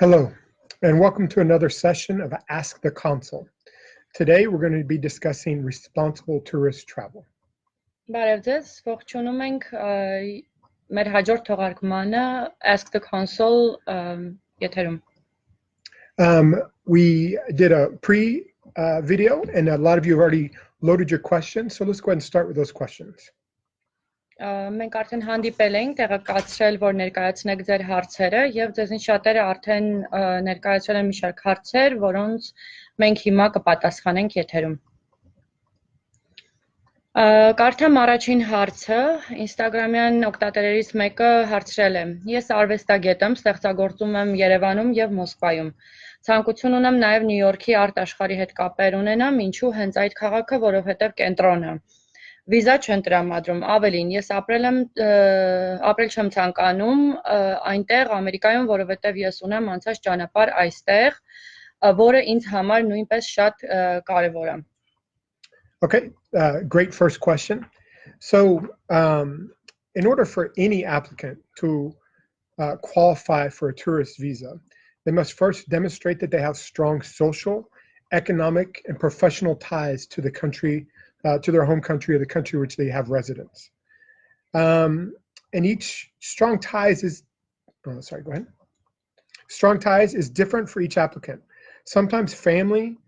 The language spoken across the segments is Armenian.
Hello, and welcome to another session of Ask the Consul. Today, we're going to be discussing responsible tourist travel. Բարև ձեզ, ողջունում ենք մեր հաջորդ թողարկմանը Ask the Consul եթերում. We did a pre-video, and a lot of you have already loaded your questions, so let's go ahead and start with those questions. Մենք արդեն հանդիպել ենք, տեղեկացրել, որ ներկայացնեք ձեր հարցերը, եւ ձեզնից շատերը արդեն ներկայացրել են մի շարք հարցեր, որոնց մենք հիմա կպատասխանենք եթերում. Կարդամ առաջին հարցը, Instagram-յան օգտատերերից մեկը հարցրել է. Ես արվեստագետ եմ, ստեղծագործում եմ Երևանում եւ Մոսկվայում։ Ցանկություն ունեմ նաեւ Նյու Յորքի արտաշխարհի հետ կապեր ունենամ, ինչու հենց այդ քաղաքը, որովհետեւ կենտրոն է։ Վիզա չեն տրամադրում, ավելին, ես ապրել չեմ ցանկանում այնտեղ Ամերիկայում, որովհետև ես ունեմ անցած ճանապարհ այստեղ, որը ինձ համար նույնպես շատ կարևոր է։ Okay, great first question. So, in order for any applicant to qualify for a tourist visa, they must first demonstrate that they have strong social, economic, and professional ties to the country, to their home country or the country which they have residence. And each strong ties is, go ahead. Strong ties is different for each applicant. Sometimes family,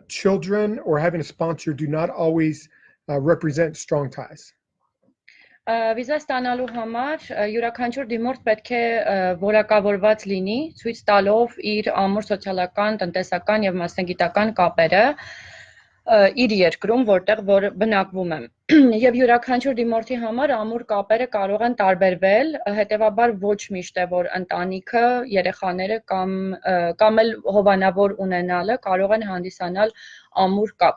children, or having a sponsor do not always represent strong ties. Վիզա ստանալու համար յուրաքանչյուր դիմորդ պետք է որակավորված լինի, ցույց տալով իր ամուր սոցիալական, տնտեսական եւ մասնագիտական կապերը իր երկրում, որտեղ որ բնակվում եմ։ Եվ յուրաքանչյուր դիմորդի համար ամուր կապերը կարող են տարբերվել, հետեւաբար ոչ միշտ է որ ընտանիքը, երեխաները կամ էլ հովանավոր ունենալը կարող են հանդիսանալ ամուր կապ։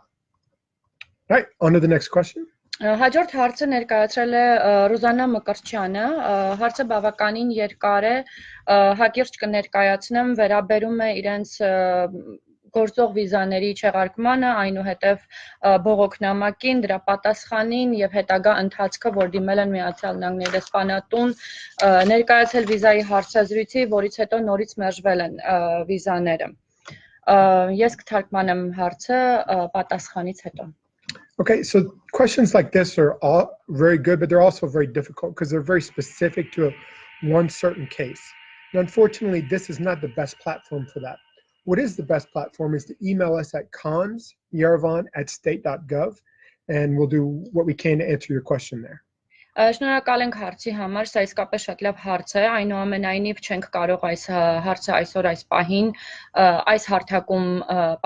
Right, on to the next question. Հաջորդ հարցը ներկայացրել է Ռուզաննա Մկրտչյանը, հարցը բավականին երկար է, հակիրճ կներկայացնեմ, վերաբերում է իրենց գործող վիզաների չեղարկմանը, այնուհետև բողոքնամակին, դրա պատասխանին եւ հետագա ընթացքը, որ դիմել են Միացյալ Նահանգների դեսպանատուն, ներկայացել վիզայի հարցազրույցի, որից հետո նորից մերժվել են վիզաները։ Ես կթարգմանեմ հարցը պատասխանից հետո։ Okay, so questions like this are all very good, but they're also very difficult because they're very specific to one certain case. And unfortunately, this is not the best platform for that. What is the best platform is to email us at cons.yerevan@state.gov, and we'll do what we can to answer your question there. Շնորհակալ ենք հարցի համար, սա իսկապես շատ լավ հարց է, այնուամենայնիվ չենք կարող այս հարցը այսօր այս պահին այս հարթակում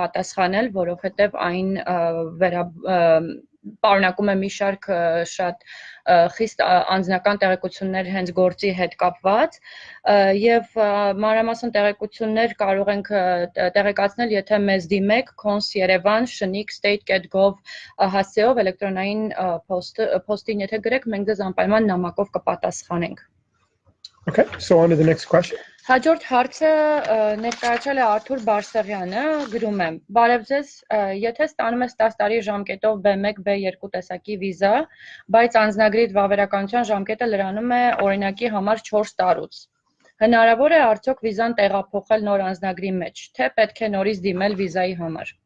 պատասխանել, որովհետև այն պարունակում է մի շարք շատ խիստ անձնական տեղեկություններ հենց գործի հետ կապված եւ մանրամասն տեղեկություններ կարող ենք տեղեկացնել, եթե մեզ դիմեք cons.yerevan@state.gov հասցեով էլեկտրոնային post-ին եթե գրեք, մենք ձեզ անպայման նամակով կպատասխանենք։ Okay, so on to the next question. Հաջորդ հարցը ներկայացրել է Արթուր Բարսեղյանը, գրում է. Բարև ձեզ, եթե ստանում ես 10 տարի ժամկետով B1, B2 տեսակի վիզա, բայց անձնագրիդ վավերականության ժամկետը լրանում է օրինակի համար 4 տարուց։ Հնարավոր է արդյոք վիզան տեղափոխել նոր անձնագրի մեջ, թե պետք է նորից դիմել վիզայի համար։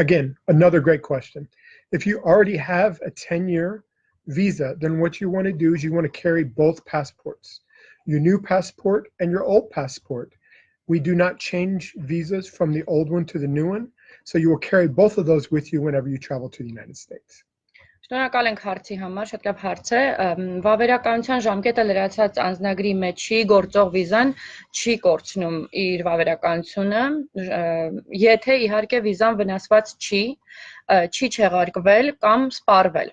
Again, another great question. If you already have a 10-year visa, then what you want to do is you want to carry both passports. Your new passport and your old passport. We do not change visas from the old one to the new one, so you will carry both of those with you whenever you travel to the United States. Շնորհակալ ենք հարցի համար, շատ լավ հարց է։ Վավերականության ժամկետը լրացած անձնագրի մեջի գործող վիզան չի կորցնում իր վավերականությունը, եթե իհարկե վիզան վնասված չի չեղարկվել կամ սպառվել։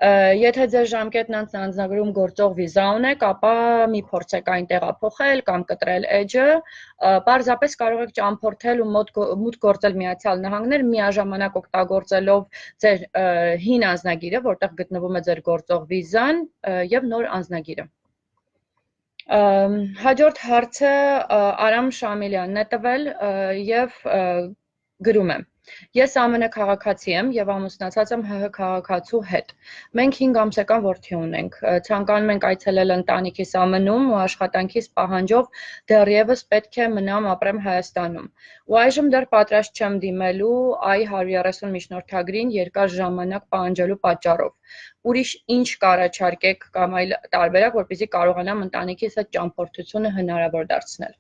Եթե ձեր ժամկետն անձնագրում գործող վիզա ունեք, ապա մի փորձեք այն տեղափոխել կամ կտրել էջը, պարզապես կարող եք ճամփորդել ու մուտք գործել Միացյալ Նահանգներ միաժամանակ օգտագործելով ձեր հին անձնագիրը, որտեղ գտնվում է ձեր գործող վիզան եւ նոր անձնագիրը։ Հաջորդ հարցը Արամ Շամիլյանն է տվել եւ գրում է. Ես ԱՄՆ քաղաքացի եմ եւ ամուսնացած եմ ՀՀ քաղաքացու հետ։ Մենք 5 ամսական որդի ունենք։ Ցանկանում ենք այցելել ընտանիքիս ԱՄՆ-ում ու աշխատանքիս պահանջով դեռևս պետք է մնամ ապրեմ Հայաստանում։ Ու այժմ դեռ պատրաստ չեմ դիմելու I-130 միջնորդագրին երկար ժամանակ պահանջելու պատճառով։ Ուրիշ ինչ կառաջարկեք կամ այլ տարբերակ, որպեսզի կարողանամ ընտանիքիս հետ ճամփորդությունը հնարավոր դարձնել։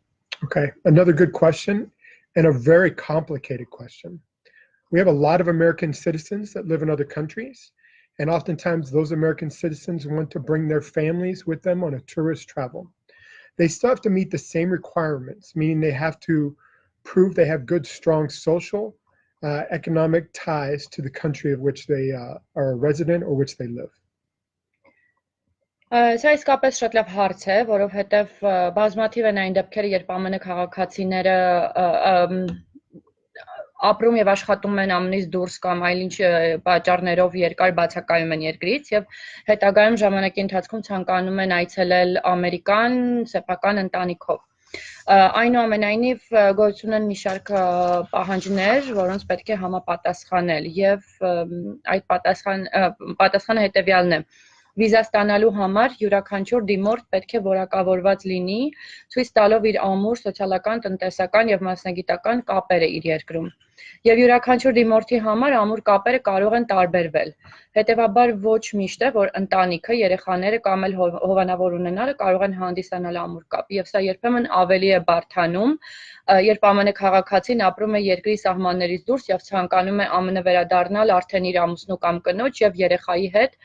Okay, another good question and a very complicated question. We have a lot of American citizens that live in other countries, and oftentimes those American citizens want to bring their families with them on a tourist travel. They still have to meet the same requirements, meaning they have to prove they have good, strong social, economic ties to the country of which they are a resident or which they live. Սա իսկապես շատ լավ հարց է, որովհետև բազմաթիվ են այն դեպքերը, երբ ԱՄՆ քաղաքացիները ապրում եւ աշխատում են ԱՄՆ-ից դուրս կամ այլ ինչ պատճառներով երկար բացակայում են երկրից եւ հետագայում ժամանակի ընթացքում ցանկանում են այցելել Ամերիկան սեփական ընտանիքով։ Այնուամենայնիվ գոյություն են մի շարք պահանջներ, որոնց պետք է համապատասխանել եւ այդ պատասխանը հետեւյալն է. Վիզա ստանալու համար յուրաքանչյուր դիմորդ պետք է որակավորված լինի, ցույց տալով իր ամուր սոցիալական, տնտեսական եւ մասնագիտական կապերը իր երկրում։ Եվ յուրաքանչյուր դիմորդի համար ամուր կապերը կարող են տարբերվել։ Հետևաբար ոչ միշտ է, որ ընտանիքը, երեխաները կամ էլ հովանավոր ունենալը կարող են հանդիսանալ ամուր կապ, եւ սա երբեմն ավելի է բարդանում, երբ ԱՄՆ քաղաքացին ապրում է երկրի սահմաններից դուրս եւ ցանկանում է ԱՄՆ վերադառնալ արդեն իր ամուսնու կամ կնոջ եւ երեխայի հետ,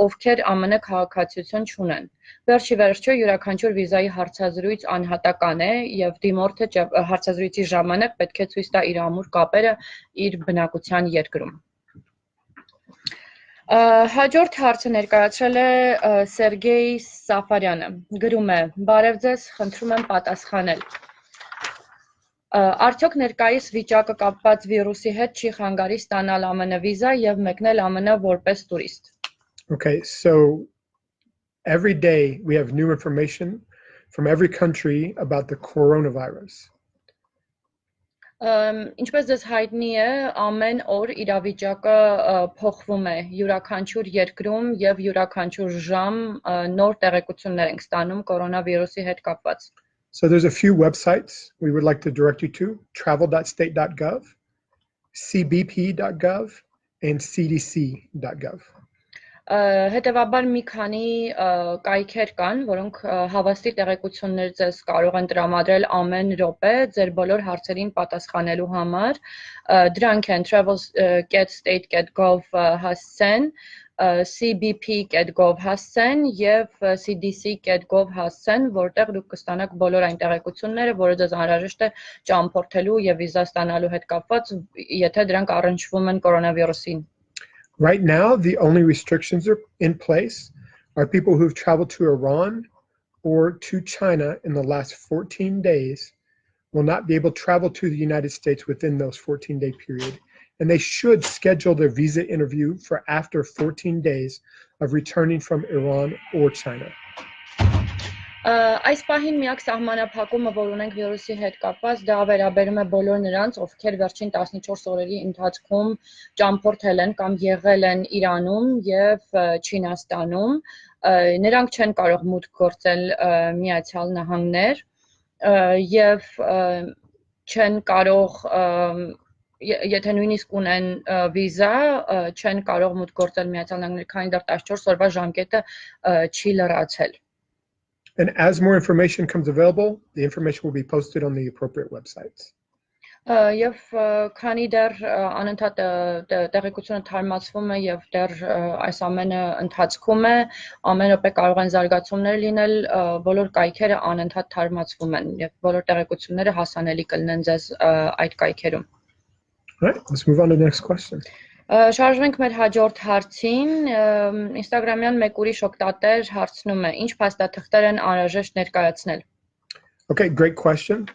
ովքեր ԱՄՆ քաղաքացիություն չունեն։ Վերջի վերջո յուրաքանչյուր վիզայի հարցազրույց անհատական է եւ դիմորդը հարցազրույցի ժամանակ պետք է ցույց տա իր ամուր կապերը իր բնակության երկրում։ Հաջորդ հարցը ներկայացրել է Սերգեյ Սաֆարյանը։ Գրում է. Բարև ձեզ, խնդրում եմ պատասխանել։ Արդյոք ներկայիս վիճակը կապված վիրուսի հետ չի խանգարի ստանալ ԱՄՆ վիզա եւ մեկնել ԱՄՆ որպես տուրիստ։ Okay, so every day we have new information from every country about the coronavirus. Ինչպես ձեզ հայտնի է, ամեն օր իրավիճակը փոխվում է յուրաքանչյուր երկրում եւ յուրաքանչյուր ժամ նոր տեղեկություններ ենք ստանում կորոնավիրուսի հետ կապված։ So there's a few websites we would like to direct you to: travel.state.gov, cbp.gov, and cdc.gov. Հետևաբար մի քանի կայքեր կան, որոնք հավաստի տեղեկություններ ձեզ կարող են տրամադրել ամեն րոպե ձեր բոլոր հարցերին պատասխանելու համար։ Դրանք են travel.state.gov հասցեն, cbp.gov հասցեն եւ cdc.gov հասցեն, որտեղ դուք կստանաք բոլոր այն տեղեկությունները, որը ձեզ անհրաժեշտ է ճամփորդելու եւ վիզա ստանալու հետ կապված, եթե դրանք առնչվում են կորոնավիրուսին։ Right now, the only restrictions are in place are people who've traveled to Iran or to China in the last 14 days will not be able to travel to the United States within those 14-day period, and they should schedule their visa interview for after 14 days of returning from Iran or China. Այս պահին միակ սահմանափակումը, որ ունենք վիրուսի հետ կապված, դա վերաբերում է բոլոր նրանց, ովքեր վերջին 14 օրերի ընթացքում ճամփորդել են կամ եղել են Իրանում եւ Չինաստանում, նրանք չեն կարող մուտք գործել Միացյալ Նահանգներ եւ չեն կարող, եթե նույնիսկ ունեն վիզա, չեն կարող մուտք գործել Միացյալ Նահանգներ, քանի դեռ 14 օրվա ժամկետը չի լրացել։ And as more information comes available, the information will be posted on the appropriate websites. Եվ քանի դեռ անընդհատ տեղեկությունը թարմացվում է եւ դեռ այս ամենը ընթացքում է, ամեն րոպե կարող են զարգացումներ լինել, բոլոր կայքերը անընդհատ թարմացվում են եւ բոլոր տեղեկությունները հասանելի կլինեն ձեզ այդ կայքերում։ All right, let's move on to the next question. Շարժվենք մեր հաջորդ հարցին, Instagram-յան մեկ ուրիշ օգտատեր հարցնում է, ինչ փաստաթղթեր են անհրաժեշտ ներկայացնել։ Okay, great question.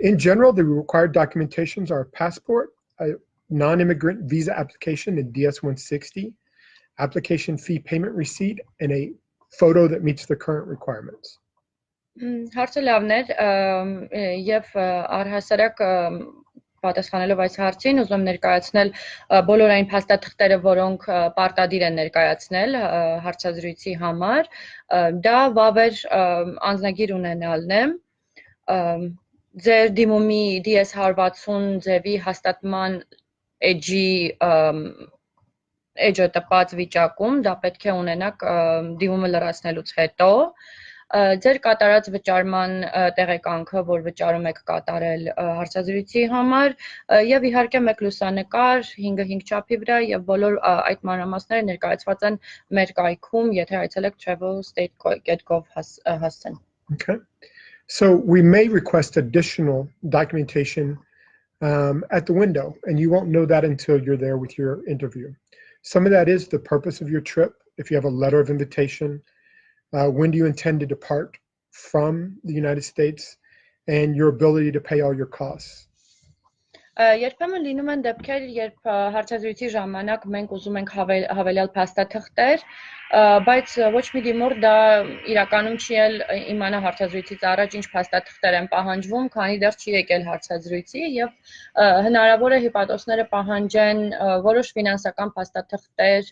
In general, the required documentations are passport, a non-immigrant visa application in DS-160, application fee payment receipt, and a photo that meets the current requirements. Հարցը լավն էր եւ առհասարակ պատասխանելով այս հարցին, ուզում եմ ներկայացնել բոլոր այն փաստաթղթերը, որոնք պարտադիր են ներկայացնել հարցազրույցի համար, դա վավեր անձնագիր ունենալն է, ձեր դիմումի DS160 ձևի հաստատման էջը տպած վիճակում, դա պետք է ունենաք դիմումը լրացնելուց հետո, ձեր կատարած վճարման տեղեկանքը, որ վճարում եք կատարել հարցազրույցի համար, եւ իհարկե մեկ լուսանկար 5x5 չափի վրա եւ բոլոր այդ մանրամասները ներկայացված են մեր կայքում, եթե այցելեք travel.state.gov հասցեն։ Okay. So we may request additional documentation at the window, and you won't know that until you're there with your interview. Some of that is the purpose of your trip. If you have a letter of invitation, when do you intend to depart from the United States, and your ability to pay all your costs. Երբեմն լինում են դեպքեր, երբ հարցազրույցի ժամանակ մենք ուզում ենք հավելյալ փաստաթղթեր, բայց ոչ մի դիմորդ դա իրականում չի իմանա հարցազրույցից առաջ ինչ փաստաթղթեր են պահանջվում, քանի դեռ չի եկել հարցազրույցի եւ հնարավոր է հյուպատոսները պահանջեն որոշ ֆինանսական փաստաթղթեր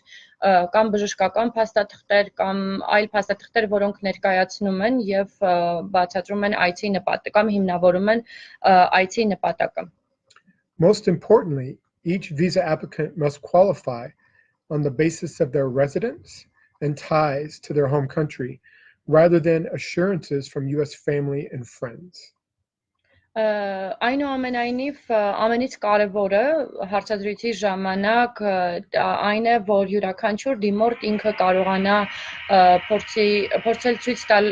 կամ բժշկական փաստաթղթեր կամ այլ փաստաթղթեր, որոնք ներկայացնում են եւ բացատրում են այցի նպատակը կամ հիմնավորում են այցի նպատակը. Most importantly, each visa applicant must qualify on the basis of their residence and ties to their home country, rather than assurances from US family and friends. Այնուամենայնիվ, ամենից կարևորը հարցազրույցի ժամանակ այն է, որ յուրաքանչյուր դիմորդ ինքը կարողանա փորձել ցույց տալ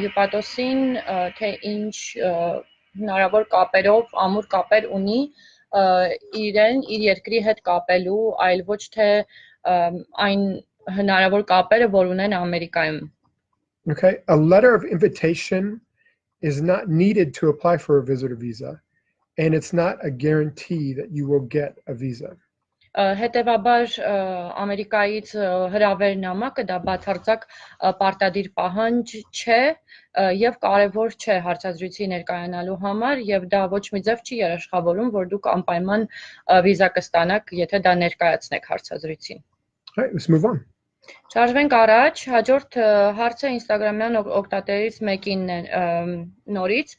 հյուպատոսին, թե ինչ հնարավոր կապերով, ամուր կապեր ունի իրեն իր երկրի հետ կապելու, այլ ոչ թե այն հնարավոր կապերը, որ ունեն Ամերիկայում. Okay, a letter of invitation is not needed to apply for a visitor visa, and it's not a guarantee that you will get a visa. Հետևաբար Ամերիկայից հրավերնամակը դա բացարձակ պարտադիր պահանջ չէ եւ կարեւոր չէ հարցազրույցի ներկայանալու համար եւ դա ոչ մի ձև չի երաշխավորում, որ դուք անպայման վիզա կստանաք, եթե դա ներկայացնեք հարցազրույցին. Right, let's move on. Շարժվենք առաջ, հաջորդ հարցը Instagram-յան օգտատերից մեկին նորից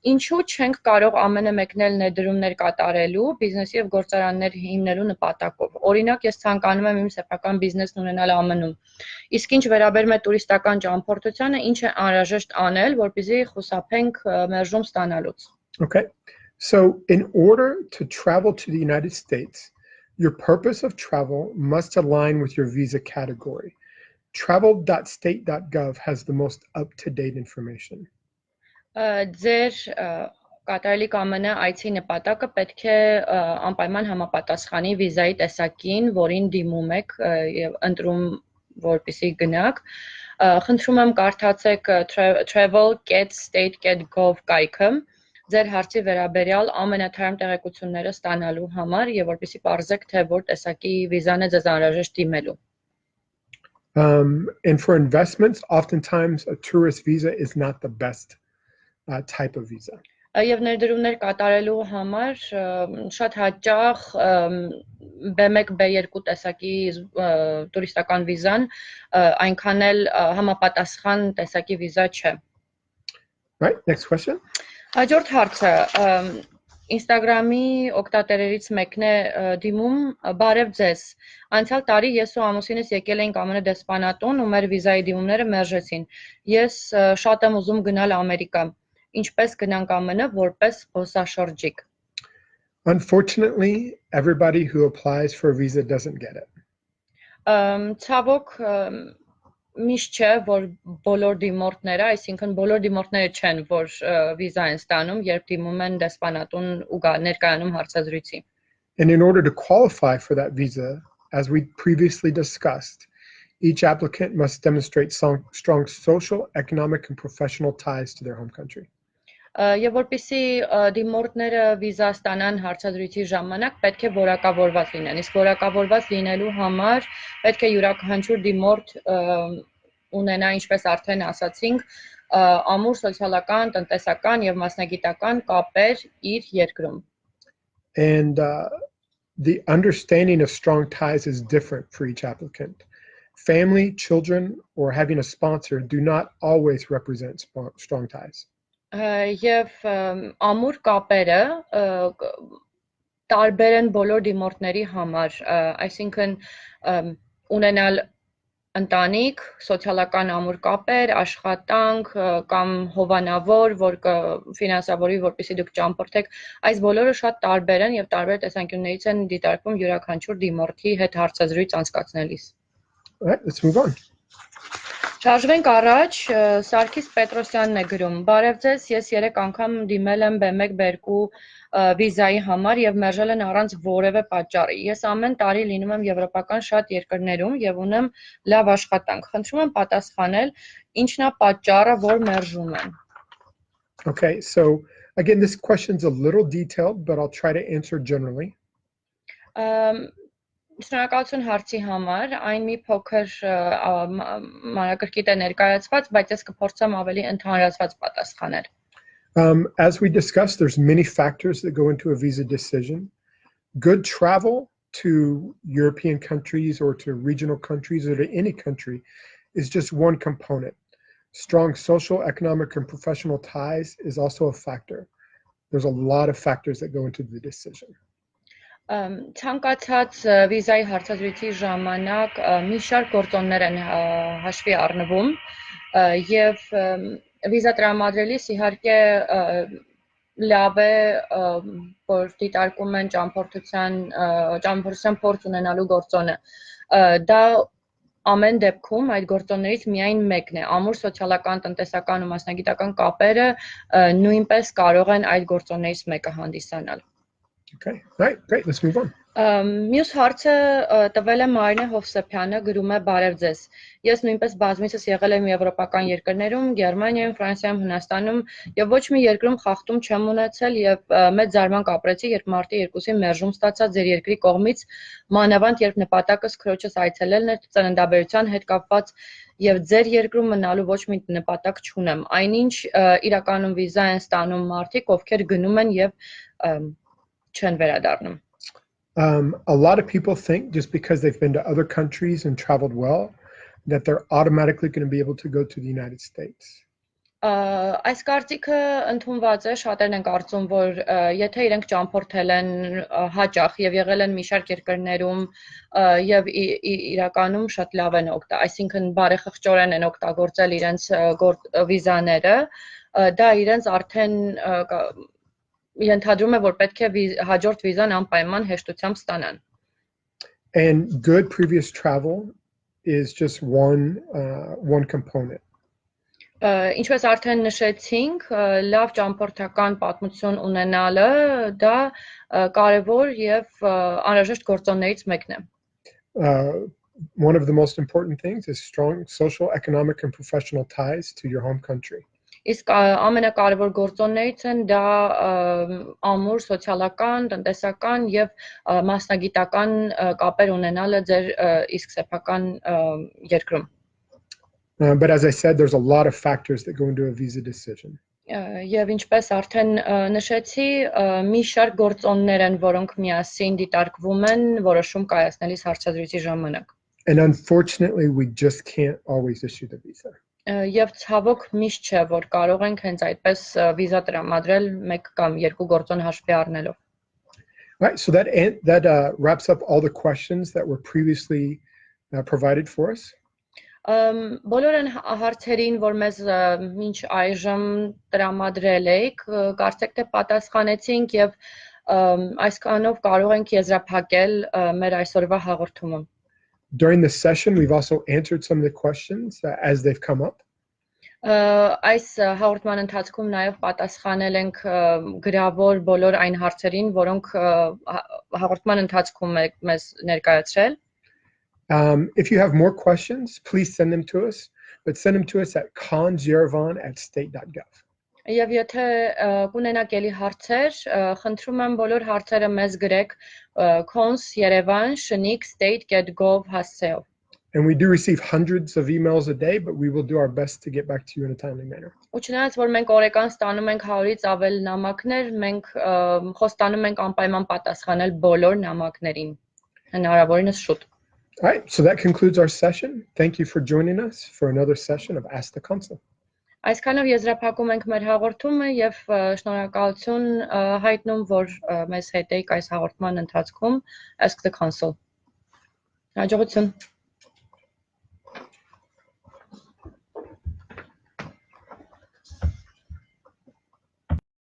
Ինչու չենք կարող ամենը մեկնել ներդրումներ կատարելու, բիզնեսի եւ գործարաններ հիմնելու նպատակով։ Օրինակ, ես ցանկանում եմ իմ սեփական բիզնեսն ունենալ ԱՄՆ-ում։ Իսկ ինչ վերաբերում է տուրիստական ճամփորդությանը, ինչ է անհրաժեշտ անել, որպեսզի խուսափենք մերժում ստանալուց։ Okay. So in order to travel to the United States, your purpose of travel must align with your visa category. Travel.state.gov has the most up-to-date information. Ձեր կատարելի կամենը այցի նպատակը պետք է անպայման համապատասխանի վիզայի տեսակին, որին դիմում եք եւ ընտրում որպեսզի գնաք։ Խնդրում եմ կարդացեք travel.state.gov կայքը ձեր հարցի վերաբերյալ ամենաթարմ տեղեկությունները ստանալու համար եւ որպեսզի պարզեք թե որ տեսակի վիզան է ձեզ անհրաժեշտ դիմելու։ And for investments, oftentimes a tourist visa is not the best type of visa. Եվ ներդրումներ կատարելու համար շատ հաճախ B1, B2 տեսակի տուրիստական վիզան այնքան էլ համապատասխան տեսակի վիզա չէ։ Right, next question. Հաջորդ հարցը Instagram-ի օգտատերերից մեկն է դիմում բարև ձեզ։ Անցյալ տարի ես ու ամուսինս եկել էինք ԱՄՆ դեսպանատուն ու մեր վիզայի դիմումները մերժեցին։ Ես շատ եմ ուզում գնալ Ամերիկա։ Ինչպես գնանք ԱՄՆ որպես զբոսաշրջիկ։ Unfortunately, everybody who applies for a visa doesn't get it. Ցավոք միշտ չէ, որ բոլոր դիմորդները, այսինքն բոլոր դիմորդները չեն, որ վիզա են ստանում, երբ դիմում են դեսպանատուն ու ներկայանում հարցազրույցի։ And in order to qualify for that visa, as we previously discussed, each applicant must demonstrate strong social, economic, and professional ties to their home country. Եվ որպեսզի դիմորդները վիզա ստանան հարցազրույցի ժամանակ պետք է որակավորված լինեն։ Իսկ որակավորված լինելու համար պետք է յուրաքանչյուր դիմորդ ունենա, ինչպես արդեն ասացինք, ամուր սոցիալական, տնտեսական եւ մասնագիտական կապեր իր երկրում։ And the understanding of strong ties is different for each applicant. Family, children, or having a sponsor do not always represent strong ties. Եվ ամուր կապերը տարբեր են բոլոր դիմորդների համար, այսինքն ունենալ ընտանիք, սոցիալական ամուր կապեր, աշխատանք կամ հովանավոր, որ ֆինանսավորի, որպեսզի դուք ճամփորդեք, այս բոլորը շատ տարբեր են եւ տարբեր տեսանկյուններից են դիտարկվում յուրաքանչյուր դիմորդի հետ հարցազրույց անցկացնելիս։ Right, let's move on. Շարժվենք առաջ, Սարգիս Պետրոսյանն է գրում. Բարև ձեզ, ես 3 անգամ դիմել եմ B1 B2 վիզայի համար եւ մերժել են առանց որևէ պատճառի։ Ես ամեն տարի լինում եմ եվրոպական շատ երկրներում եւ ունեմ լավ աշխատանք։ Խնդրում եմ պատասխանել, ինչն է պատճառը, որ մերժում են։ Okay, so again, this question's a little detailed, but I'll try to answer generally. Շնորհակալություն հարցի համար, այն մի փոքր մանրակրկիտ է ներկայացված, բայց ես կփորձեմ ավելի ընդհանրացված պատասխանել։ As we discussed, there's many factors that go into a visa decision. Good travel to European countries or to regional countries or to any country is just one component. Strong social, economic, and professional ties is also a factor. There's a lot of factors that go into the decision. Ցանկացած վիզայի հարցազրույցի ժամանակ մի շարք գործոններ են հաշվի առնվում եւ վիզա տրամադրելիս իհարկե լավ է որ դիտարկում են ճամփորդության փորձ ունենալու գործոնը դա ամեն դեպքում այդ գործոններից միայն մեկն է ամուր սոցիալական տնտեսական ու մասնագիտական կապերը նույնպես կարող են այդ գործոններից մեկը հանդիսանալ Okay, right, great, let's move on. Մյուս հարցը տվել է Մարինե Հովսեփյանը գրում է բարև ձեզ ես նույնպես բազմիցս եղել եմ եվրոպական երկրներում Գերմանիայում, Ֆրանսիայում, Հունաստանում եւ ոչ մի երկրում խախտում չեմ ունեցել եւ մեծ զարմանք ապրեցի երբ մարտի 2-ին մերժում ստացա ձեր երկրի կողմից մանավանդ երբ նպատակս քրոջս այցելելն էր ծննդաբերության հետ կապված եւ ձեր երկրում մնալու ոչ մի նպատակ չունեմ այնինչ իրականում վիզա են ստանում մարդիկ ովքեր գնում են եւ չեն վերադառնում A lot of people think just because they've been to other countries and traveled well that they're automatically going to be able to go to the United States. Այս կարծիքը ընդունված է, շատերն են կարծում, որ եթե իրենք ճամփորդել են հաճախ եւ եղել են մի շարք երկրներում եւ իրականում շատ լավ են այսինքն բարեխղճորեն են օգտագործել իրենց վիզաները, դա իրենց արդեն ենթադրում է, որ պետք է հաջորդ վիզան անպայման հեշտությամբ ստանան. And good previous travel is just one component. Ինչպես արդեն նշեցինք, լավ ճամփորդական պատմություն ունենալը դա կարևոր եւ անհրաժեշտ գործոններից մեկն է. One of the most important things is strong social, economic, and professional ties to your home country. Իսկ ամենակարևոր գործոններից են դա ամուր սոցիալական, տնտեսական եւ մասնագիտական կապեր ունենալը ձեր իսկ սեփական երկրում. But as I said, there's a lot of factors that go into a visa decision. Եվ ինչպես արդեն նշեցի, մի շարք գործոններ են, որոնք միասին դիտարկվում են որոշում կայացնելիս հարցազրույցի ժամանակ. And unfortunately, we just can't always issue the visa. Եվ ցավոք միշտ չէ, որ կարող ենք հենց այդպես վիզա տրամադրել մեկ կամ երկու գործոն հաշվի առնելով. Right, so that wraps up all the questions that were previously provided for us. Բոլոր են հարցերին, որ մեզ մինչ այժմ տրամադրել եք, կարծեք թե պատասխանեցինք եւ այսքանով կարող ենք եզրափակել մեր այսօրվա հաղորդումը. During the session, we've also answered some of the questions as they've come up. Այս հաղորդման ընթացքում նաև պատասխանել ենք գրավոր բոլոր այն հարցերին, որոնք հաղորդման ընթացքում եք մեզ ներկայացրել. If you have more questions, please send them to us, but send them to us at consyerevan@state.gov. Եվ եթե կունենաք ելի հարցեր, խնդրում եմ բոլոր հարցերը մեզ գրեք cons.yerevan@state.gov հասցեով. And we do receive hundreds of emails a day, but we will do our best to get back to you in a timely manner. Ու չնայած որ մենք օրեկան ստանում ենք 100-ից ավել նամակներ, մենք խոստանում ենք անպայման պատասխանել բոլոր նամակներին, հնարավորինս շուտ։ All right, so that concludes our session. Thank you for joining us for another session of Ask the Consul. Այսքանով եզրափակում ենք մեր հաղորդումը եւ շնորհակալություն հայտնում, որ մեզ հետ եք այս հաղորդման ընթացքում Ask the Consul. Հաջողություն։